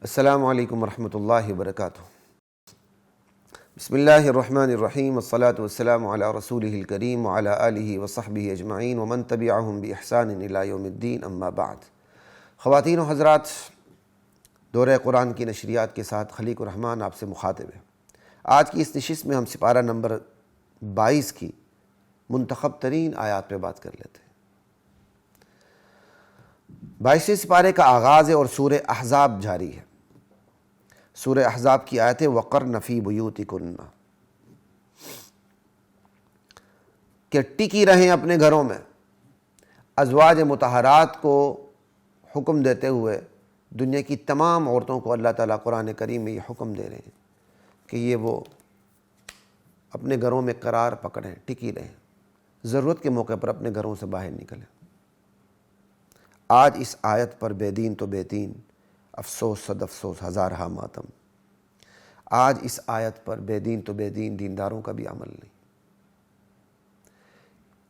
السلام علیکم ورحمۃ اللہ وبرکاتہ۔ بسم اللہ الرحمن الرحیم، والصلاة والسلام علی رسولہ الکریم وعلی آلہ وصحبہ اجمعین ومن تبعہم بإحسان الی یوم الدین، اما بعد۔ خواتین و حضرات، دورہ قرآن کی نشریات کے ساتھ خلیق الرحمن آپ سے مخاطب ہے۔ آج کی اس نشست میں ہم سپارہ نمبر 22 کی منتخب ترین آیات پہ بات کر لیتے ہیں۔ 22 سپارے کا آغاز ہے اور سورہ احزاب جاری ہے۔ سورہ احزاب کی آیت ہے وَقَرْنَ فِي بُيُوتِكُنَّ، کہ ٹکی رہیں اپنے گھروں میں۔ ازواج مطہرات کو حکم دیتے ہوئے دنیا کی تمام عورتوں کو اللہ تعالیٰ قرآن کریم میں یہ حکم دے رہے ہیں کہ یہ وہ اپنے گھروں میں قرار پکڑیں، ٹکی رہیں، ضرورت کے موقع پر اپنے گھروں سے باہر نکلیں۔ آج اس آیت پر بے دین تو بے دین، افسوس صد افسوس ہزارہا ماتم۔ آج اس آیت پر بے دین تو بے دین، دینداروں کا بھی عمل نہیں۔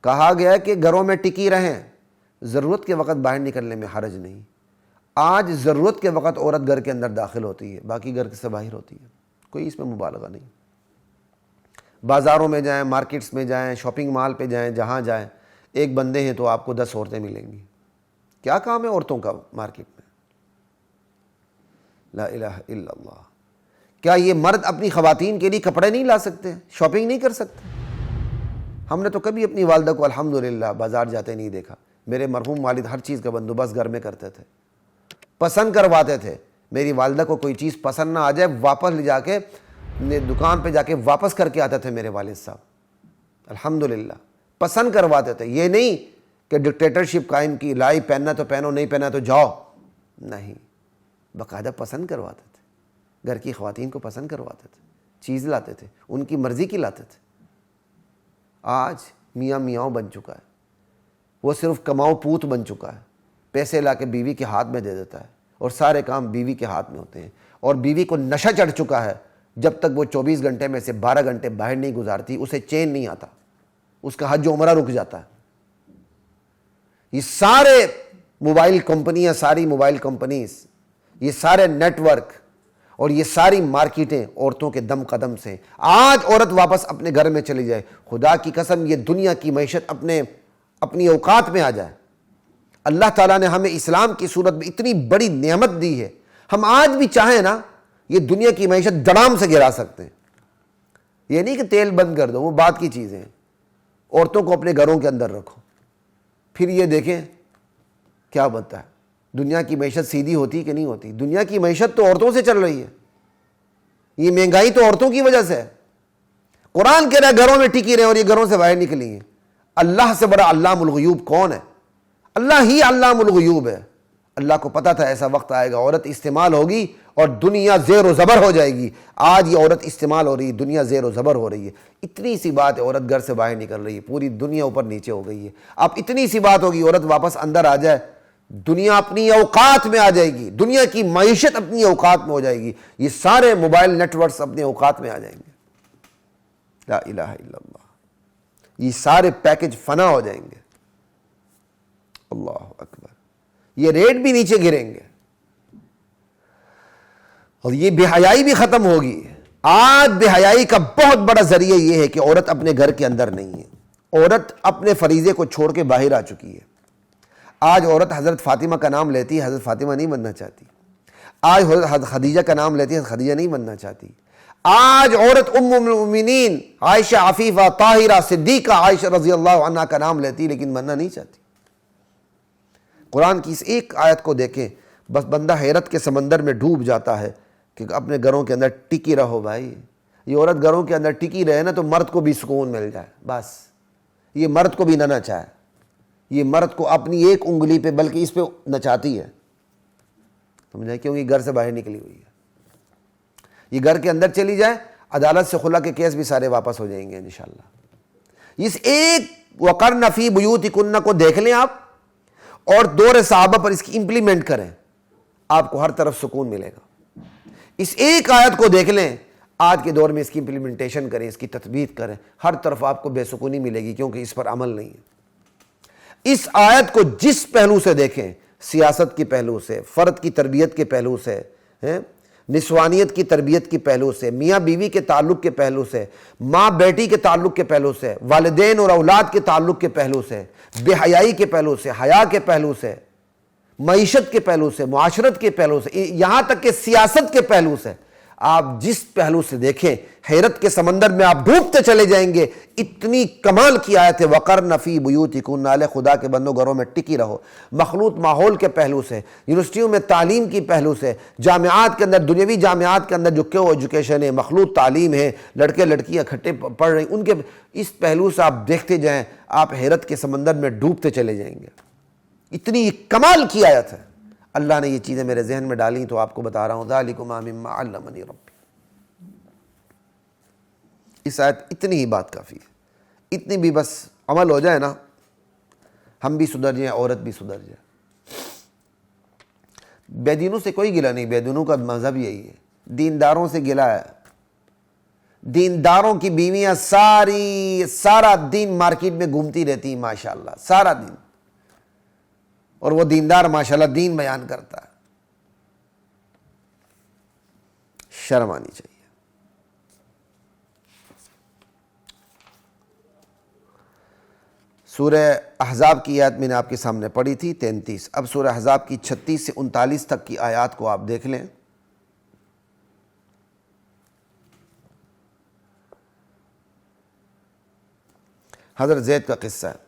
کہا گیا کہ گھروں میں ٹکی رہیں، ضرورت کے وقت باہر نکلنے میں حرج نہیں۔ آج ضرورت کے وقت عورت گھر کے اندر داخل ہوتی ہے، باقی گھر سے باہر ہوتی ہے، کوئی اس میں مبالغہ نہیں۔ بازاروں میں جائیں، مارکیٹس میں جائیں، شاپنگ مال پہ جائیں، جہاں جائیں، ایک بندے ہیں تو آپ کو 10 عورتیں ملیں گی۔ کیا کام ہے عورتوں کا مارکیٹ میں؟ لا الہ الا اللہ۔ کیا یہ مرد اپنی خواتین کے لیے کپڑے نہیں لا سکتے، شاپنگ نہیں کر سکتے؟ ہم نے تو کبھی اپنی والدہ کو الحمدللہ بازار جاتے نہیں دیکھا۔ میرے مرحوم والد ہر چیز کا بندوبست گھر میں کرتے تھے، پسند کرواتے تھے۔ میری والدہ کو کوئی چیز پسند نہ آ جائے، واپس لے جا کے دکان پہ جا کے واپس کر کے آتے تھے میرے والد صاحب، الحمدللہ پسند کرواتے تھے۔ یہ نہیں کہ ڈکٹیٹرشپ قائم کی، لائی پہننا تو پہنو، نہیں پہنا تو جاؤ، نہیں، باقاعدہ پسند کرواتے تھے، گھر کی خواتین کو پسند کرواتے تھے، چیز لاتے تھے، ان کی مرضی کی لاتے تھے۔ آج میاں میاؤں بن چکا ہے، وہ صرف کماؤ پوت بن چکا ہے، پیسے لا کے بیوی کے ہاتھ میں دے دیتا ہے اور سارے کام بیوی کے ہاتھ میں ہوتے ہیں، اور بیوی کو نشہ چڑھ چکا ہے۔ جب تک وہ 24 گھنٹے میں سے 12 گھنٹے باہر نہیں گزارتی، اسے چین نہیں آتا، اس کا حج و عمرہ رک جاتا ہے۔ یہ سارے موبائل کمپنیاں، ساری موبائل کمپنیز، یہ سارے نیٹ ورک اور یہ ساری مارکیٹیں عورتوں کے دم قدم سے۔ آج عورت واپس اپنے گھر میں چلی جائے، خدا کی قسم یہ دنیا کی معیشت اپنی اوقات میں آ جائے۔ اللہ تعالیٰ نے ہمیں اسلام کی صورت میں اتنی بڑی نعمت دی ہے، ہم آج بھی چاہیں نا یہ دنیا کی معیشت دڑام سے گرا سکتے ہیں۔ یہ نہیں کہ تیل بند کر دو، وہ بات کی چیزیں ہیں۔ عورتوں کو اپنے گھروں کے اندر رکھو، پھر یہ دیکھیں کیا بنتا ہے۔ دنیا کی معیشت سیدھی ہوتی کہ نہیں ہوتی؟ دنیا کی معیشت تو عورتوں سے چل رہی ہے، یہ مہنگائی تو عورتوں کی وجہ سے ہے۔ قرآن کہہ رہا ہے گھروں میں ٹکی رہے اور یہ گھروں سے باہر نکلی ہیں۔ اللہ سے بڑا علام الغیوب کون ہے؟ اللہ ہی علام الغیوب ہے۔ اللہ کو پتا تھا ایسا وقت آئے گا، عورت استعمال ہوگی اور دنیا زیر و زبر ہو جائے گی۔ آج یہ عورت استعمال ہو رہی ہے، دنیا زیر و زبر ہو رہی ہے۔ اتنی سی بات ہے عورت گھر سے باہر نکل رہی ہے، پوری دنیا اوپر نیچے ہو گئی ہے۔ اب اتنی سی بات ہوگی عورت واپس اندر آ جائے، دنیا اپنی اوقات میں آ جائے گی، دنیا کی معیشت اپنی اوقات میں ہو جائے گی، یہ سارے موبائل نیٹ ورکس اپنے اوقات میں آ جائیں گے۔ لا الہ الا اللہ، یہ سارے پیکج فنا ہو جائیں گے۔ اللہ اکبر، یہ ریٹ بھی نیچے گریں گے اور یہ بے حیائی بھی ختم ہوگی۔ آج بے حیائی کا بہت بڑا ذریعہ یہ ہے کہ عورت اپنے گھر کے اندر نہیں ہے، عورت اپنے فریضے کو چھوڑ کے باہر آ چکی ہے۔ آج عورت حضرت فاطمہ کا نام لیتی ہے، حضرت فاطمہ نہیں بننا چاہتی۔ آج حضرت خدیجہ کا نام لیتی ہے، حضرت خدیجہ نہیں بننا چاہتی۔ آج عورت ام المؤمنین عائشہ عفیفہ طاہرہ صدیقہ عائشہ رضی اللہ عنہا کا نام لیتی لیکن بننا نہیں چاہتی۔ قرآن کی اس ایک آیت کو دیکھیں، بس بندہ حیرت کے سمندر میں ڈوب جاتا ہے کہ اپنے گھروں کے اندر ٹکی رہو بھائی۔ یہ عورت گھروں کے اندر ٹکی رہے نا تو مرد کو بھی سکون مل جائے، بس یہ مرد کو بھی نہ نچائے، یہ مرد کو اپنی ایک انگلی پہ بلکہ اس پہ نچاتی ہے، سمجھا؟ کیونکہ گھر سے باہر نکلی ہوئی ہے۔ یہ گھر کے اندر چلی جائے، عدالت سے خلا کے کیس بھی سارے واپس ہو جائیں گے انشاءاللہ۔ اس ایک وقرن فی بیوتکن کو دیکھ لیں آپ اور دور صحابہ پر اس کی امپلیمنٹ کریں، آپ کو ہر طرف سکون ملے گا۔ اس ایک آیت کو دیکھ لیں، آج کے دور میں اس کی امپلیمنٹیشن کریں، اس کی تطبیق کریں، ہر طرف آپ کو بے سکونی ملے گی، کیونکہ اس پر عمل نہیں ہے۔ اس آیت کو جس پہلو سے دیکھیں، سیاست کے پہلو سے، فرد کی تربیت کے پہلو سے، نسوانیت کی تربیت کی پہلو سے، میاں بیوی کے تعلق کے پہلو سے، ماں بیٹی کے تعلق کے پہلو سے، والدین اور اولاد کے تعلق کے پہلو سے، بے حیائی کے پہلو سے، حیا کے پہلو سے، معیشت کے پہلو سے، معاشرت کے پہلو سے، یہاں تک کہ سیاست کے پہلو سے، آپ جس پہلو سے دیکھیں حیرت کے سمندر میں آپ ڈوبتے چلے جائیں گے۔ اتنی کمال کی آیت ہے وَقَرْنَ فِي بُيُوتِكُنَّ، نالے خدا کے بندوں گھروں میں ٹکی رہو۔ مخلوط ماحول کے پہلو سے، یونیورسٹیوں میں تعلیم کی پہلو سے، جامعات کے اندر، دنیاوی جامعات کے اندر جو کیو ایجوکیشن ہے، مخلوط تعلیم ہے، لڑکے لڑکیاں اکٹھے پڑھ رہے ہیں، ان کے اس پہلو سے آپ دیکھتے جائیں، آپ حیرت کے سمندر میں ڈوبتے چلے جائیں گے۔ اتنی کمال کی آیت ہے۔ اللہ نے یہ چیزیں میرے ذہن میں ڈالی تو آپ کو بتا رہا ہوں، ذَلِكُمَا مِمَّا عَلَّمَنِي رَبِّي۔ اس آیت اتنی ہی بات کافی ہے، اتنی بھی بس عمل ہو جائے نا، ہم بھی سدھر جائیں، عورت بھی سدھر جائے۔ بے دینوں سے کوئی گلہ نہیں، بے دینوں کا مذہب یہی ہے، دینداروں سے گلہ ہے۔ دینداروں کی بیویاں سارا دن مارکیٹ میں گھومتی رہتی ہیں ماشاءاللہ، سارا دن، اور وہ دیندار ماشاءاللہ دین بیان کرتا ہے۔ شرم آنی چاہیے۔ سورہ احزاب کی آیت میں نے آپ کے سامنے پڑھی تھی 33۔ اب سورہ احزاب کی 36 سے 39 تک کی آیات کو آپ دیکھ لیں۔ حضرت زید کا قصہ ہے۔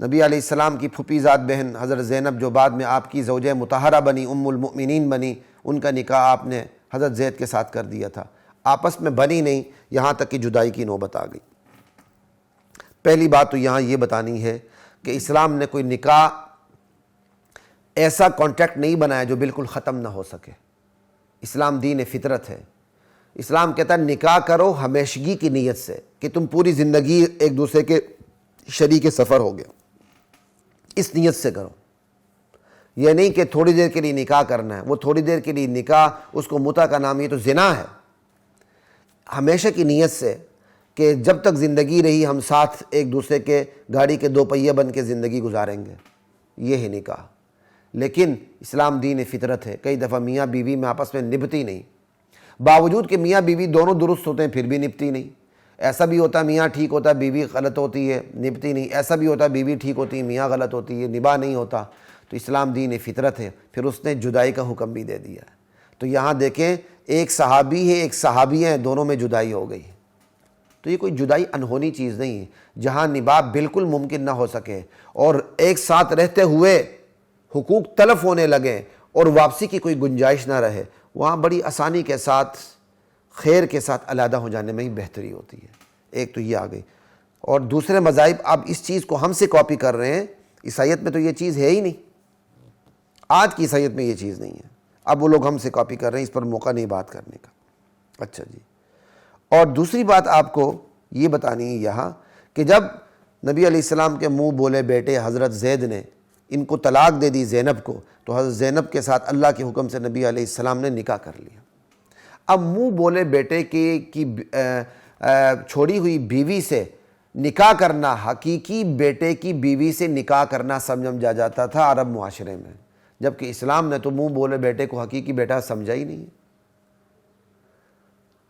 نبی علیہ السلام کی پھوپھی زاد بہن حضرت زینب جو بعد میں آپ کی زوجہ مطہرہ بنی، ام المؤمنین بنی، ان کا نکاح آپ نے حضرت زید کے ساتھ کر دیا تھا۔ آپس میں بنی نہیں، یہاں تک کہ جدائی کی نوبت آ گئی۔ پہلی بات تو یہاں یہ بتانی ہے کہ اسلام نے کوئی نکاح ایسا کانٹریکٹ نہیں بنایا جو بالکل ختم نہ ہو سکے۔ اسلام دین فطرت ہے۔ اسلام کہتا ہے نکاح کرو ہمیشگی کی نیت سے، کہ تم پوری زندگی ایک دوسرے کے شریک سفر ہو گئے، اس نیت سے کرو۔ یہ نہیں کہ تھوڑی دیر کے لیے نکاح کرنا ہے، وہ تھوڑی دیر کے لیے نکاح، اس کو متع کا نام، یہ تو زنا ہے۔ ہمیشہ کی نیت سے کہ جب تک زندگی رہی ہم ساتھ ایک دوسرے کے گاڑی کے دو پہیے بن کے زندگی گزاریں گے، یہ ہے نکاح۔ لیکن اسلام دین فطرت ہے۔ کئی دفعہ میاں بیوی میں آپس میں نبھتی نہیں، باوجود کہ میاں بیوی دونوں درست ہوتے ہیں پھر بھی نبھتی نہیں۔ ایسا بھی ہوتا ہے میاں ٹھیک ہوتا ہے بیوی غلط ہوتی ہے، نبھتی نہیں۔ ایسا بھی ہوتا ہے بیوی ٹھیک ہوتی ہے میاں غلط ہوتی ہے، نباہ نہیں ہوتا۔ تو اسلام دین فطرت ہے، پھر اس نے جدائی کا حکم بھی دے دیا ہے۔ تو یہاں دیکھیں ایک صحابی ہے ایک صحابیہ ہیں، دونوں میں جدائی ہو گئی۔ تو یہ کوئی جدائی انہونی چیز نہیں ہے۔ جہاں نباہ بالکل ممکن نہ ہو سکے اور ایک ساتھ رہتے ہوئے حقوق تلف ہونے لگے اور واپسی کی کوئی گنجائش نہ رہے، وہاں بڑی آسانی کے ساتھ خیر کے ساتھ علیحدہ ہو جانے میں ہی بہتری ہوتی ہے۔ ایک تو یہ آ گئی۔ اور دوسرے مذاہب اب اس چیز کو ہم سے کاپی کر رہے ہیں۔ عیسائیت میں تو یہ چیز ہے ہی نہیں، آج کی عیسائیت میں یہ چیز نہیں ہے۔ اب وہ لوگ ہم سے کاپی کر رہے ہیں، اس پر موقع نہیں بات کرنے کا۔ اچھا جی، اور دوسری بات آپ کو یہ بتانی ہے یہاں کہ جب نبی علیہ السلام کے منہ بولے بیٹے حضرت زید نے ان کو طلاق دے دی زینب کو، تو حضرت زینب کے ساتھ اللہ کے حکم سے نبی علیہ السلام نے نکاح کر لیا۔ اب منہ بولے بیٹے کی چھوڑی ہوئی بیوی سے نکاح کرنا حقیقی بیٹے کی بیوی سے نکاح کرنا سمجھا جاتا تھا عرب معاشرے میں، جبکہ اسلام نے تو منہ بولے بیٹے کو حقیقی بیٹا سمجھا ہی نہیں۔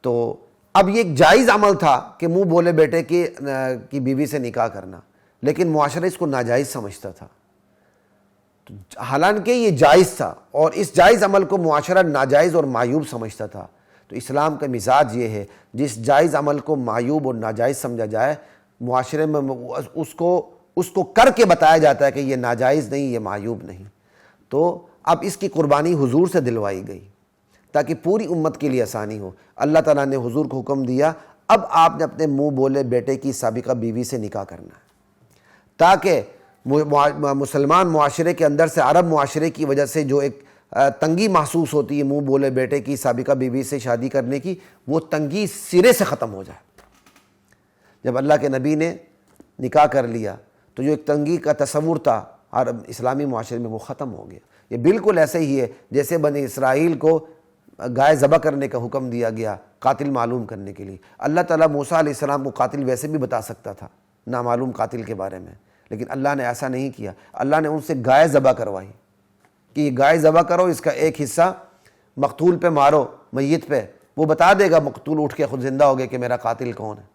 تو اب یہ ایک جائز عمل تھا کہ منہ بولے بیٹے کی بیوی سے نکاح کرنا، لیکن معاشرہ اس کو ناجائز سمجھتا تھا، حالانکہ یہ جائز تھا، اور اس جائز عمل کو معاشرہ ناجائز اور معیوب سمجھتا تھا۔ تو اسلام کا مزاج یہ ہے جس جائز عمل کو معیوب اور ناجائز سمجھا جائے، معاشرے میں اس کو کر کے بتایا جاتا ہے کہ یہ ناجائز نہیں، یہ معیوب نہیں۔ تو اب اس کی قربانی حضور سے دلوائی گئی تاکہ پوری امت کے لیے آسانی ہو۔ اللہ تعالیٰ نے حضور کو حکم دیا اب آپ نے اپنے منہ بولے بیٹے کی سابقہ بیوی سے نکاح کرنا ہے، تاکہ مسلمان معاشرے کے اندر سے عرب معاشرے کی وجہ سے جو ایک تنگی محسوس ہوتی ہے منہ بولے بیٹے کی سابقہ بیوی سے شادی کرنے کی، وہ تنگی سرے سے ختم ہو جائے۔ جب اللہ کے نبی نے نکاح کر لیا تو جو ایک تنگی کا تصور تھا عرب اسلامی معاشرے میں وہ ختم ہو گیا۔ یہ بالکل ایسے ہی ہے جیسے بنی اسرائیل کو گائے ذبح کرنے کا حکم دیا گیا قاتل معلوم کرنے کے لیے۔ اللہ تعالیٰ موسیٰ علیہ السلام کو قاتل ویسے بھی بتا سکتا تھا نامعلوم قاتل کے بارے میں، لیکن اللہ نے ایسا نہیں کیا۔ اللہ نے ان سے گائے ذبح کروائی کہ یہ گائے ذبح کرو، اس کا ایک حصہ مقتول پہ مارو، میت پہ، وہ بتا دے گا مقتول اٹھ کے خود زندہ ہو گیا کہ میرا قاتل کون ہے۔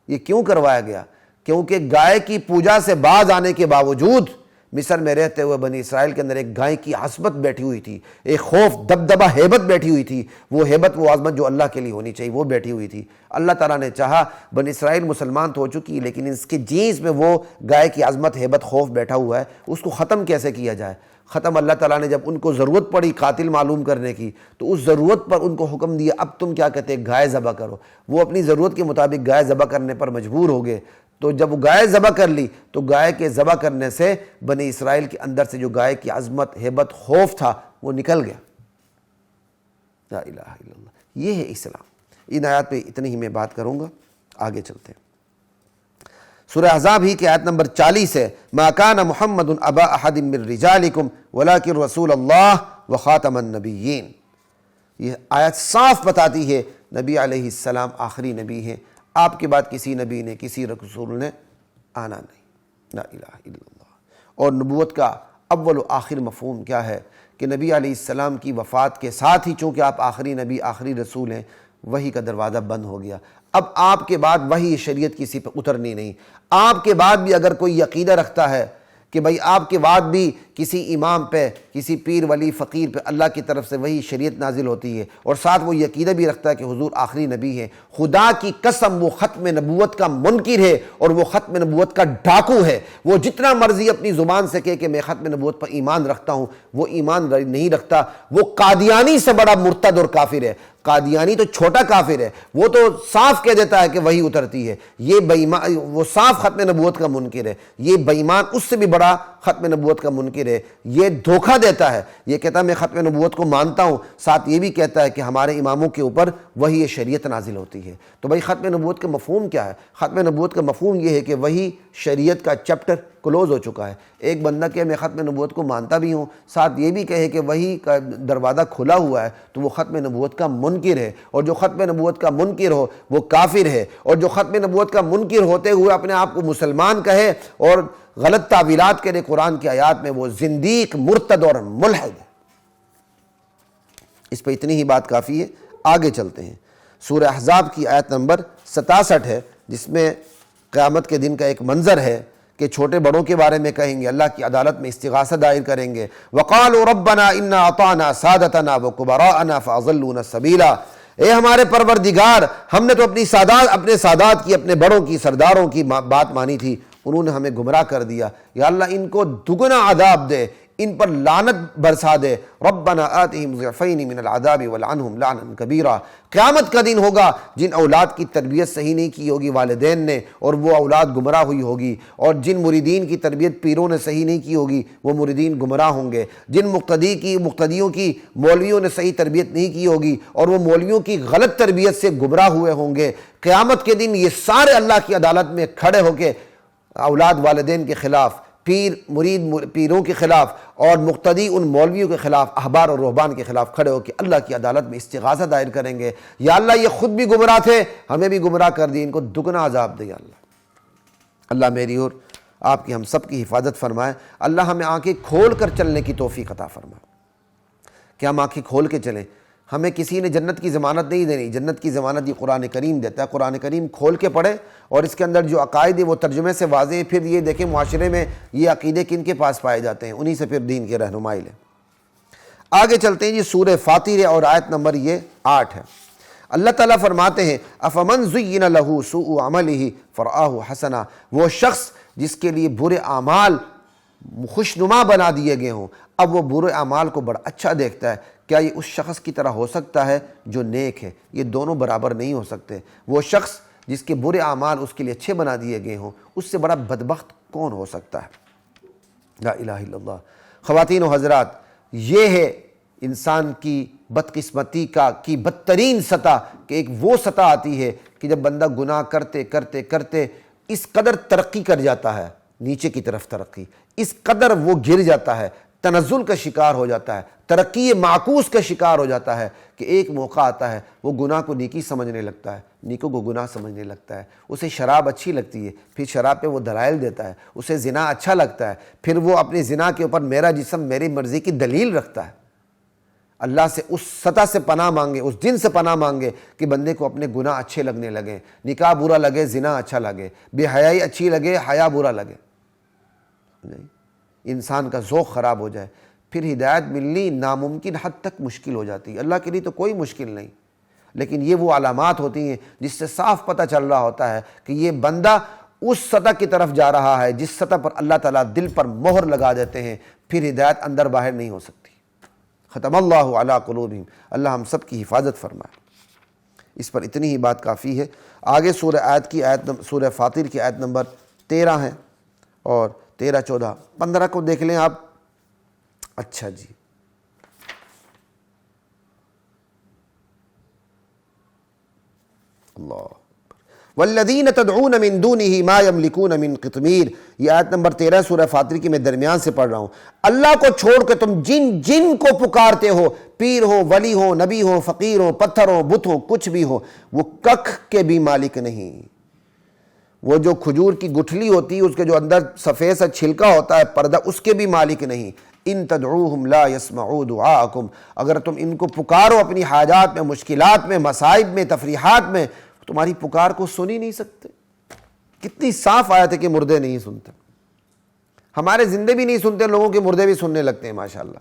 یہ کیوں کروایا گیا؟ کیونکہ گائے کی پوجا سے باز آنے کے باوجود مصر میں رہتے ہوئے بنی اسرائیل کے اندر ایک گائے کی عظمت بیٹھی ہوئی تھی، ایک خوف، دبدبہ، ہیبت بیٹھی ہوئی تھی، وہ ہیبت، وہ عظمت جو اللہ کے لیے ہونی چاہیے وہ بیٹھی ہوئی تھی۔ اللہ تعالیٰ نے چاہا بنی اسرائیل مسلمان تو ہو چکی، لیکن اس کے جینس میں وہ گائے کی عظمت، ہیبت، خوف بیٹھا ہوا ہے، اس کو ختم کیسے کیا جائے؟ ختم اللہ تعالیٰ نے جب ان کو ضرورت پڑی قاتل معلوم کرنے کی تو اس ضرورت پر ان کو حکم دیا، اب تم کیا کہتے ہیں، گائے ذبح کرو۔ وہ اپنی ضرورت کے مطابق گائے ذبح کرنے پر مجبور ہو گئے، تو جب وہ گائے ذبح کر لی تو گائے کے ذبح کرنے سے بنی اسرائیل کے اندر سے جو گائے کی عظمت، ہیبت، خوف تھا وہ نکل گیا۔ لا الہ الا اللہ، یہ ہے اسلام۔ ان آیات پہ اتنی ہی میں بات کروں گا، آگے چلتے ہیں۔ سورہ احزاب ہی کی آیت نمبر 40 ہے، ما کان محمد ابا احد من رجالکم ولکن رسول اللہ وخاتم النبیین۔ یہ آیت صاف بتاتی ہے نبی علیہ السلام آخری نبی ہیں، آپ کے بعد کسی نبی نے، کسی رسول نے آنا نہیں۔ لا الہ الا اللہ۔ اور نبوت کا اول و آخر مفہوم کیا ہے کہ نبی علیہ السلام کی وفات کے ساتھ ہی چونکہ آپ آخری نبی، آخری رسول ہیں، وحی کا دروازہ بند ہو گیا۔ اب آپ کے بعد وحی شریعت کسی پہ اترنی نہیں۔ آپ کے بعد بھی اگر کوئی عقیدہ رکھتا ہے کہ بھئی آپ کے بعد بھی کسی امام پہ، کسی پیر ولی فقیر پہ اللہ کی طرف سے وہی شریعت نازل ہوتی ہے، اور ساتھ وہ عقیدہ بھی رکھتا ہے کہ حضور آخری نبی ہے، خدا کی قسم وہ ختم نبوت کا منکر ہے اور وہ ختم نبوت کا ڈاکو ہے۔ وہ جتنا مرضی اپنی زبان سے کہے کہ میں ختم نبوت پر ایمان رکھتا ہوں، وہ ایمان نہیں رکھتا۔ وہ قادیانی سے بڑا مرتد اور کافر ہے۔ قادیانی تو چھوٹا کافر ہے، وہ تو صاف کہہ دیتا ہے کہ وہی اترتی ہے، یہ بے ایمان، وہ صاف ختم نبوت کا منکر ہے۔ یہ بے ایمان اس سے بھی بڑا ختم نبوت کا منکر ہے، یہ دھوکہ دیتا ہے، یہ کہتا ہے میں ختم نبوت کو مانتا ہوں، ساتھ یہ بھی کہتا ہے کہ ہمارے اماموں کے اوپر وہی شریعت نازل ہوتی ہے۔ تو بھائی ختم نبوت کا مفہوم کیا ہے؟ ختم نبوت کا مفہوم یہ ہے کہ وہی شریعت کا چیپٹر کلوز ہو چکا ہے۔ ایک بندہ کہ میں ختم نبوت کو مانتا بھی ہوں، ساتھ یہ بھی کہے کہ وہی کا دروازہ کھلا ہوا ہے، تو وہ ختم نبوت کا منکر ہے، اور جو ختم نبوت کا منکر ہو وہ کافر ہے، اور جو ختم نبوت کا منکر ہوتے ہوئے اپنے آپ کو مسلمان کہے اور غلط تعویلات کرے قرآن کی آیات میں، وہ زندیق، مرتد اور ملحد ہے۔ اس پہ اتنی ہی بات کافی ہے، آگے چلتے ہیں۔ سورہ احزاب کی آیت نمبر 67 ہے، جس میں قیامت کے دن کا ایک منظر ہے کہ چھوٹے بڑوں کے بارے میں کہیں گے، اللہ کی عدالت میں استغاثہ دائر کریں گے۔ وَقَالُوا رَبَّنَا إِنَّا أَطَعْنَا سَادَتَنَا وَكُبَرَاءَنَا فَأَضَلُّونَا السَّبِيلَ۔ اے ہمارے پروردگار، ہم نے تو اپنے سادات کی، اپنے بڑوں کی، سرداروں کی بات مانی تھی، انہوں نے ہمیں گمراہ کر دیا۔ یا اللہ ان کو دگنا عذاب دے، ان پر لعنت برسا دے۔ ربنا آتہم ضعفین من العذاب والعنہم لعنا کبیرا۔ قیامت کا دن ہوگا جن اولاد کی تربیت صحیح نہیں کی ہوگی والدین نے، اور وہ اولاد گمراہ ہوئی ہوگی، اور جن مریدین کی تربیت پیروں نے صحیح نہیں کی ہوگی وہ مریدین گمراہ ہوں گے، جن مقتدیوں کی مولویوں نے صحیح تربیت نہیں کی ہوگی اور وہ مولویوں کی غلط تربیت سے گمراہ ہوئے ہوں گے۔ قیامت کے دن یہ سارے اللہ کی عدالت میں کھڑے ہو کے اولاد والدین کے خلاف، پیر مرید پیروں کے خلاف، اور مقتدی ان مولویوں کے خلاف، احبار اور رہبان کے خلاف کھڑے ہو کے اللہ کی عدالت میں استغاثہ دائر کریں گے۔ یا اللہ یہ خود بھی گمراہ تھے، ہمیں بھی گمراہ کر دی، ان کو دگنا عذاب دے یا اللہ۔ اللہ میری اور آپ کی، ہم سب کی حفاظت فرمائے۔ اللہ ہمیں آنکھیں کھول کر چلنے کی توفیق عطا فرمائے کہ ہم آنکھیں کھول کے چلیں۔ ہمیں کسی نے جنت کی ضمانت نہیں دینی، جنت کی ضمانت یہ قرآن کریم دیتا ہے۔ قرآن کریم کھول کے پڑھے اور اس کے اندر جو عقائد ہے وہ ترجمے سے واضح ہے۔ پھر یہ دیکھیں معاشرے میں یہ عقیدے کن کے پاس پائے جاتے ہیں، انہی سے پھر دین کی رہنمائی لیں۔ آگے چلتے ہیں جی، سورہ فاطر ہے اور آیت نمبر یہ 8 ہے۔ اللہ تعالیٰ فرماتے ہیں افمن زین لہ سوء عملہ فرآہ حسنا، وہ شخص جس کے لیے برے اعمال خوشنما بنا دیے گئے ہوں، اب وہ برے اعمال کو بڑا اچھا دیکھتا ہے۔ کیا یہ اس شخص کی طرح ہو سکتا ہے جو نیک ہے؟ یہ دونوں برابر نہیں ہو سکتے۔ وہ شخص جس کے برے اعمال اس کے لیے اچھے بنا دیے گئے ہوں، اس سے بڑا بدبخت کون ہو سکتا ہے؟ لا الہ الا اللہ۔ خواتین و حضرات، یہ ہے انسان کی بدقسمتی کی بدترین سطح، کہ ایک وہ سطح آتی ہے کہ جب بندہ گناہ کرتے کرتے کرتے اس قدر ترقی کر جاتا ہے، نیچے کی طرف ترقی، اس قدر وہ گر جاتا ہے، تنزل کا شکار ہو جاتا ہے، ترقی معکوس کا شکار ہو جاتا ہے کہ ایک موقع آتا ہے وہ گناہ کو نیکی سمجھنے لگتا ہے، نیکوں کو گناہ سمجھنے لگتا ہے، اسے شراب اچھی لگتی ہے، پھر شراب پہ وہ دلائل دیتا ہے، اسے زنا اچھا لگتا ہے، پھر وہ اپنے زنا کے اوپر میرا جسم میری مرضی کی دلیل رکھتا ہے۔ اللہ سے اس سطح سے پناہ مانگے، اس دن سے پناہ مانگے کہ بندے کو اپنے گناہ اچھے لگنے لگیں، نکاح برا لگے، زنا اچھا لگے، بے حیائی اچھی لگے، حیا برا لگے، انسان کا ذوق خراب ہو جائے، پھر ہدایت ملنی ناممکن حد تک مشکل ہو جاتی ہے۔ اللہ کے لیے تو کوئی مشکل نہیں، لیکن یہ وہ علامات ہوتی ہیں جس سے صاف پتہ چل رہا ہوتا ہے کہ یہ بندہ اس سطح کی طرف جا رہا ہے جس سطح پر اللہ تعالیٰ دل پر مہر لگا دیتے ہیں، پھر ہدایت اندر باہر نہیں ہو سکتی۔ ختم اللہ علی قلوبہم، اللہ ہم سب کی حفاظت فرمائے۔ اس پر اتنی ہی بات کافی ہے۔ آگے سورہ فاطر کی آیت نمبر 13 ہے اور 13، 14، 15 کو دیکھ لیں آپ۔ اچھا جی، اللہ والذین تدعون من دونہ ما یملکون من قطمیر، یہ آیت نمبر 13 سورہ فاطر کی میں درمیان سے پڑھ رہا ہوں۔ اللہ کو چھوڑ کے تم جن کو پکارتے ہو، پیر ہو، ولی ہو، نبی ہو، فقیر ہو، پتھر ہو، بت ہو، کچھ بھی ہو، وہ ککھ کے بھی مالک نہیں۔ وہ جو کھجور کی گٹھلی ہوتی ہے، اس کے جو اندر سفید سا چھلکا ہوتا ہے پردہ، اس کے بھی مالک نہیں۔ ان تدعوہم لا یسمعوا دعاءکم، اگر تم ان کو پکارو اپنی حاجات میں، مشکلات میں، مصائب میں، تفریحات میں، تمہاری پکار کو سن ہی نہیں سکتے۔ کتنی صاف آیت ہے کہ مردے نہیں سنتے، ہمارے زندے بھی نہیں سنتے، لوگوں کے مردے بھی سننے لگتے ہیں ماشاءاللہ۔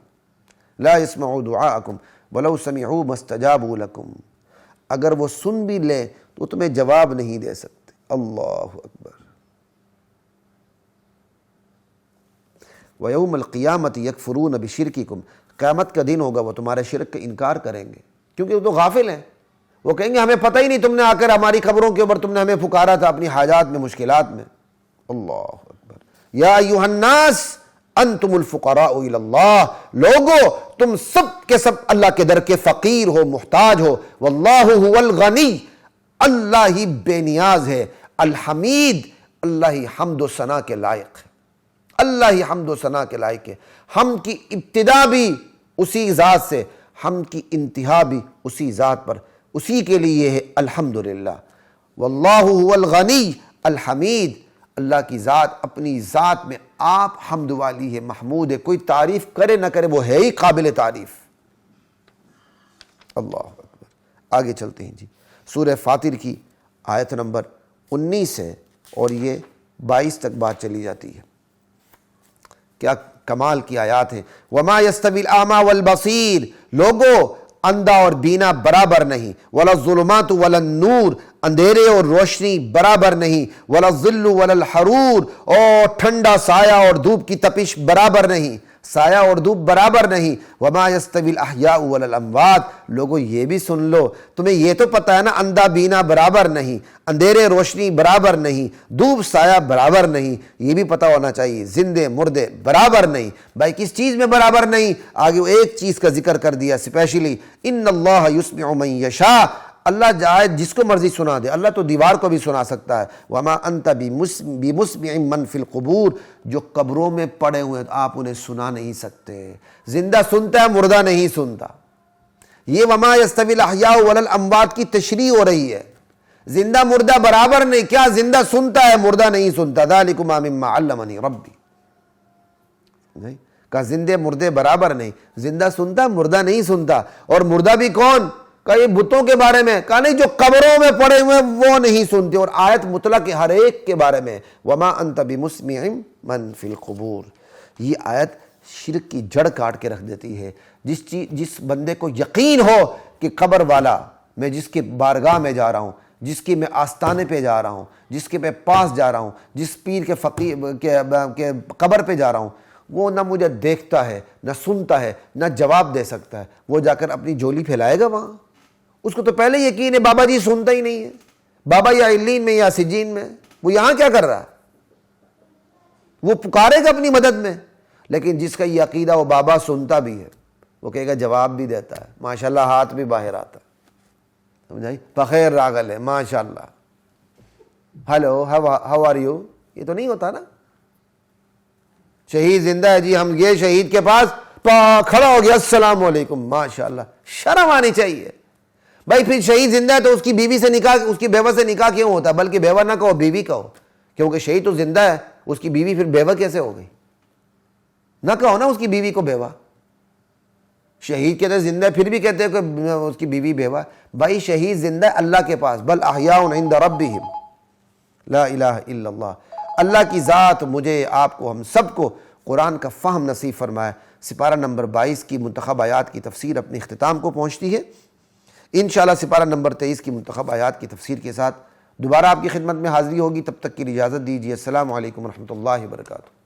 لا يسمعوا دعاءکم ولو سمعوا ما استجابوا لکم، اگر وہ سن بھی لیں تو تمہیں جواب نہیں دے سکتے۔ اللہ اکبر۔ وَيَوْمَ الْقِيَامَةِ يَكْفُرُونَ بِشِرْكِكُمْ، قیامت کا دن ہوگا وہ تمہارے شرک کا انکار کریں گے، کیونکہ وہ تو غافل ہیں۔ وہ کہیں گے ہمیں پتہ ہی نہیں، تم نے آ کر ہماری قبروں کے اوپر تم نے ہمیں پکارا تھا اپنی حاجات میں، مشکلات میں۔ اللہ اکبر۔ یا ایھا الناس انتم الفقراء الی اللہ، لوگو تم سب کے سب اللہ کے در کے فقیر ہو، محتاج ہو۔ واللہ هو الغنی، اللہ ہی بے نیاز ہے، الحمید، اللہ ہی حمد و ثنا کے لائق ہے، اللہ ہی حمد و ثنا کے لائق ہے۔ ہم کی ابتدا بھی اسی ذات سے، ہم کی انتہا بھی اسی ذات پر، اسی کے لیے ہے الحمدللہ۔ واللہ هو الغنی الحمید، اللہ کی ذات اپنی ذات میں آپ حمد والی ہے، محمود ہے، کوئی تعریف کرے نہ کرے وہ ہے ہی قابل تعریف۔ اللہ اکبر۔ آگے چلتے ہیں جی، سورہ فاطر کی آیت نمبر 19 ہے اور یہ 22 تک بات چلی جاتی ہے۔ کیا کمال کی آیات ہیں۔ وَمَا يَسْتَوِي الْأَعْمَى وَالْبَصِيرُ، لوگو اندھا اور بینا برابر نہیں، وَلَا الظُّلُمَاتُ وَلَا النُّورُ، اندھیرے اور روشنی برابر نہیں، وَلَا الظِّلُّ وَلَا الْحَرُورُ، اور ٹھنڈا سایہ اور دھوپ کی تپش برابر نہیں، سایہ اور دھوپ برابر نہیں۔ وَمَا يَسْتَوِي الْأَحْيَاءُ وَلَا الْأَمْوَاتُ، لوگو یہ بھی سن لو، تمہیں یہ تو پتہ ہے نا اندھا بینا برابر نہیں، اندھیرے روشنی برابر نہیں، دھوپ سایہ برابر نہیں، یہ بھی پتہ ہونا چاہیے زندے مردے برابر نہیں۔ بھائی کس چیز میں برابر نہیں؟ آگے وہ ایک چیز کا ذکر کر دیا اسپیشلی، ان اللہ یسمع من یشاء، اللہ جائے جس کو مرضی سنا دے، اللہ تو دیوار کو بھی سنا سکتا ہے۔ وما انت بمسمع من فی القبور، جو قبروں میں پڑے ہوئے آپ انہیں سنا نہیں سکتے۔ زندہ سنتا ہے، مردہ نہیں سنتا۔ یہ وما یستوی الاحیاء ولا الاموات کی تشریح ہو رہی ہے، زندہ مردہ برابر نہیں، کیا زندہ سنتا ہے مردہ نہیں سنتا؟ ذالکم مما علمنی ربی، کہا زندے مردے برابر نہیں، زندہ سنتا مردہ نہیں سنتا۔ اور مردہ بھی کون؟ کہا یہ بتوں کے بارے میں، کہا نہیں جو قبروں میں پڑے ہوئے وہ نہیں سنتے۔ اور آیت مطلق ہر ایک کے بارے میں، وما انت بمسمع من فی القبور۔ یہ آیت شرک کی جڑ کاٹ کے رکھ دیتی ہے۔ جس بندے کو یقین ہو کہ قبر والا، میں جس کے بارگاہ میں جا رہا ہوں، جس کی میں آستانے پہ جا رہا ہوں، جس کے میں پاس جا رہا ہوں، جس پیر کے فقیر کے قبر پہ جا رہا ہوں، وہ نہ مجھے دیکھتا ہے، نہ سنتا ہے، نہ جواب دے سکتا ہے، وہ جا کر اپنی جھولی پھیلائے گا وہاں؟ اس کو تو پہلے یقین ہے بابا جی سنتا ہی نہیں ہے، بابا یا علین میں یا سجین میں، وہ یہاں کیا کر رہا ہے؟ وہ پکارے گا اپنی مدد میں۔ لیکن جس کا یہ عقیدہ وہ بابا سنتا بھی ہے، وہ کہے گا جواب بھی دیتا ہے، ماشاءاللہ ہاتھ بھی باہر آتا ہے، سمجھائی؟ بخیر راگل ہے ماشاءاللہ، ہیلو ہاؤ آر یو، یہ تو نہیں ہوتا نا۔ شہید زندہ ہے جی، ہم گئے شہید کے پاس، کھڑا ہو گیا السلام علیکم، ماشاءاللہ، شرم آنی چاہیے بھائی۔ پھر شہید زندہ ہے تو اس کی بیوی سے نکاح، اس کی بیوہ سے نکاح کیوں ہوتا ہے؟ بلکہ بیوہ نہ کہو، بیوی کہو، کیونکہ شہید تو زندہ ہے، اس کی بیوی پھر بیوہ کیسے ہو گئی؟ نہ کہو نا اس کی بیوی کو بیوہ، شہید کہتے ہیں زندہ ہے پھر بھی کہتے ہیں کہ اس کی بیوی بیوہ۔ بھائی شہید زندہ ہے اللہ کے پاس، بل احیاء عند ربہم، لا الہ الا اللہ۔ اللہ کی ذات مجھے، آپ کو، ہم سب کو قرآن کا فہم نصیب فرمائے۔ سپارہ نمبر 22 کی منتخب آیات کی تفسیر اپنے اختتام کو پہنچتی ہے، انشاءاللہ سپارہ نمبر 23 کی منتخب آیات کی تفسیر کے ساتھ دوبارہ آپ کی خدمت میں حاضری ہوگی۔ تب تک کی اجازت دیجیے، السلام علیکم ورحمۃ اللہ وبرکاتہ۔